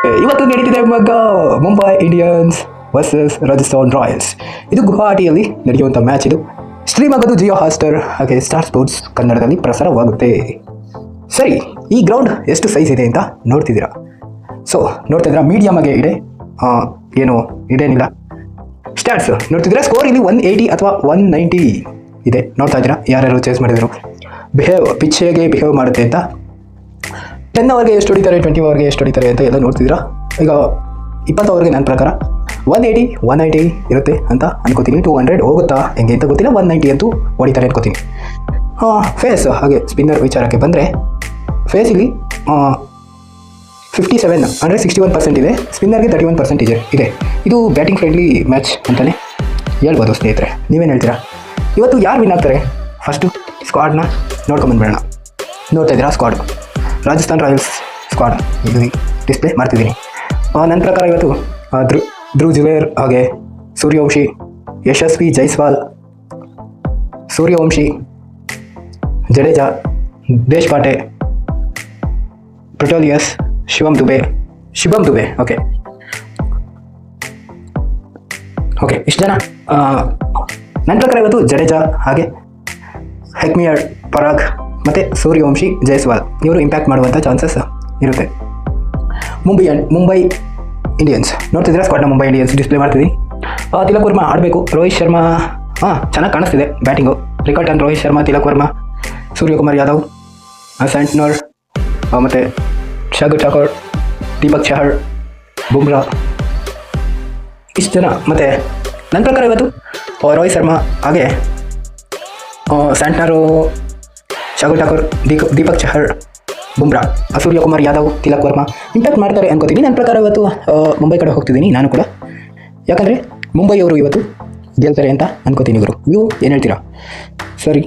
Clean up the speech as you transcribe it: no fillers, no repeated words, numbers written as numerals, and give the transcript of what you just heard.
ಇವತ್ತು ನಡೀತಿದೆ ಮಗ Mumbai Indians versus Rajasthan Royals. ಇದು ಗುವಾಹಟಿಯಲ್ಲಿ ನಡೆಯುವಂಥ ಮ್ಯಾಚ್. ಇದು ಸ್ಟ್ರೀಮ್ ಆಗೋದು ಜಿಯೋ ಹಾಟ್‌ಸ್ಟಾರ್ ಹಾಗೆ ಸ್ಟಾರ್ ಸ್ಪೋರ್ಟ್ಸ್ ಕನ್ನಡದಲ್ಲಿ ಪ್ರಸಾರವಾಗುತ್ತೆ. ಸರಿ, ಈ ಗ್ರೌಂಡ್ ಎಷ್ಟು ಸೈಜ್ ಇದೆ ಅಂತ ನೋಡ್ತಿದ್ದೀರಾ. ಸೊ ನೋಡ್ತಿದ್ದೀರಾ, ಮೀಡಿಯಮ್ ಆಗಿ ಇದೆ, ಏನು ಇದೇನಿಲ್ಲ. ಸ್ಟಾಟ್ಸ್ ನೋಡ್ತಿದ್ದೀರಾ, ಸ್ಕೋರ್ ಇಲ್ಲಿ 180 ಅಥವಾ 190 ಇದೆ. ನೋಡ್ತಾ ಇದ್ದೀರಾ ಯಾರ್ಯಾರು ಚೇಸ್ ಮಾಡಿದ್ರು. ಪಿಚ್ ಹೇಗೆ ಬಿಹೇವ್ ಮಾಡುತ್ತೆ ಅಂತ, 10 ಓವರ್ಗೆ ಎಷ್ಟು ಹೊಡಿತಾರೆ, 20 ಓವರ್ಗೆ ಎಷ್ಟು ಹೊಡಿತಾರೆ ಅಂತ ಎಲ್ಲ ನೋಡ್ತಿದ್ದೀರಾ. ಈಗ 20 ಓವರ್ಗೆ ನನ್ನ ಪ್ರಕಾರ 180 190 ಇರುತ್ತೆ ಅಂತ ಅನ್ಕೋತೀನಿ. 200 ಹೋಗುತ್ತಾ ಹೆಂಗೆ ಅಂತ ಗೊತ್ತಿಲ್ಲ, 190 ಅಂತೂ ಹೊಡಿತಾರೆ ಅನ್ಕೋತೀನಿ. ಫೇಸ್ ಹಾಗೆ ಸ್ಪಿನ್ನರ್ ವಿಚಾರಕ್ಕೆ ಬಂದರೆ, ಫೇಸ್ ಇಲ್ಲಿ 57 ಅಂದರೆ 61% ಇದೆ, ಸ್ಪಿನ್ನರ್ಗೆ 31% ಇದೆ. ಇದು ಬ್ಯಾಟಿಂಗ್ ಫ್ರೆಂಡ್ಲಿ ಮ್ಯಾಚ್ ಅಂತಲೇ ಹೇಳ್ಬೋದು ಸ್ನೇಹಿತರೆ. ನೀವೇನು ಹೇಳ್ತೀರಾ? ಇವತ್ತು ಯಾರು ವಿನ್ ಆಗ್ತಾರೆ? ಫಸ್ಟು ಸ್ಕ್ವಾಡ್ನ ನೋಡ್ಕೊಂಬಂದ್ಬಿಡೋಣ. ನೋಡ್ತಾ ಇದ್ದೀರಾ ಸ್ಕ್ವಾಡ್, ರಾಜಸ್ಥಾನ್ ರಾಯಲ್ಸ್ ಸ್ಕ್ವಾಡ್ ಇಲ್ಲಿ ಡಿಸ್ಪ್ಲೇ ಮಾಡ್ತಿದ್ದೀನಿ. ನನ್ನ ಪ್ರಕಾರ ಇವತ್ತು ಧ್ರುವ್ ಜುವೇರ್ ಹಾಗೆ ಸೂರ್ಯವಂಶಿ, ಯಶಸ್ವಿ ಜೈಸ್ವಾಲ್, ಸೂರ್ಯವಂಶಿ, ಜಡೇಜಾ, ದೇಶಪಾಂಡೆ, ಪ್ರಿಟೋಲಿಯಸ್, ಶಿವಮ್ ದುಬೆ. ಓಕೆ ಇಷ್ಟು ಜನ. ನನ್ನ ಪ್ರಕಾರ ಇವತ್ತು ಜಡೇಜಾ ಹಾಗೆ ಹೆಕ್ಮಿಯರ್, ಪರಾಗ್ ಮತ್ತು ಸೂರ್ಯವಂಶಿ, ಜೈಸ್ವಾಲ್ ಇವರು ಇಂಪ್ಯಾಕ್ಟ್ ಮಾಡುವಂಥ ಚಾನ್ಸಸ್ ಇರುತ್ತೆ. ಮುಂಬೈ ಇಂಡಿಯನ್ಸ್ ನೋಡ್ತಿದ್ರೆ ಸ್ಕ್ವಾಡ್ನ ಮುಂಬೈ ಇಂಡಿಯನ್ಸ್ ಡಿಸ್ಪ್ಲೇ ಮಾಡ್ತಿದ್ದೀನಿ. ತಿಲಕ್ ವರ್ಮಾ ಆಡಬೇಕು. ರೋಹಿತ್ ಶರ್ಮಾ ಚೆನ್ನಾಗಿ ಕಾಣಿಸ್ತಿದೆ ಬ್ಯಾಟಿಂಗು. ರಿಕರ್ಟನ್, ರೋಹಿತ್ ಶರ್ಮಾ, ತಿಲಕ್ ವರ್ಮಾ, ಸೂರ್ಯಕುಮಾರ್ ಯಾದವ್, ಸ್ಯಾಂಟ್ನರ್ ಮತ್ತು ಶಾರ್ದುಲ್ ಠಾಕೂರ್, ದೀಪಕ್ ಚಹರ್, ಬುಮ್ರಾ, ಇಷ್ಟು ಜನ. ಮತ್ತು ನನ್ನ ಪ್ರಕಾರ ಇವತ್ತು ರೋಹಿತ್ ಶರ್ಮಾ ಹಾಗೆ ಸ್ಯಾಂಟ್ನರು, ಶಾರ್ದುಲ್ ಠಾಕೂರ್, ದೀಪಕ್ ಚಹರ್, ಬುಮ್ರಾ, ಸೂರ್ಯಕುಮಾರ್ ಯಾದವ್, ತಿಲಕ್ ವರ್ಮಾ ಇಂಪ್ಯಾಕ್ಟ್ ಮಾಡ್ತಾರೆ ಅನ್ಕೋತೀನಿ. ನನ್ನ ಪ್ರಕಾರ ಇವತ್ತು ಮುಂಬೈ ಕಡೆ ಹೋಗ್ತಿದ್ದೀನಿ ನಾನು ಕೂಡ, ಯಾಕಂದರೆ ಮುಂಬೈಯವರು ಇವತ್ತು ಗೆಲ್ತಾರೆ ಅಂತ ಅನ್ಕೋತೀನಿ. ಇವರು ಏನು ಹೇಳ್ತೀರಾ? ಸರಿ.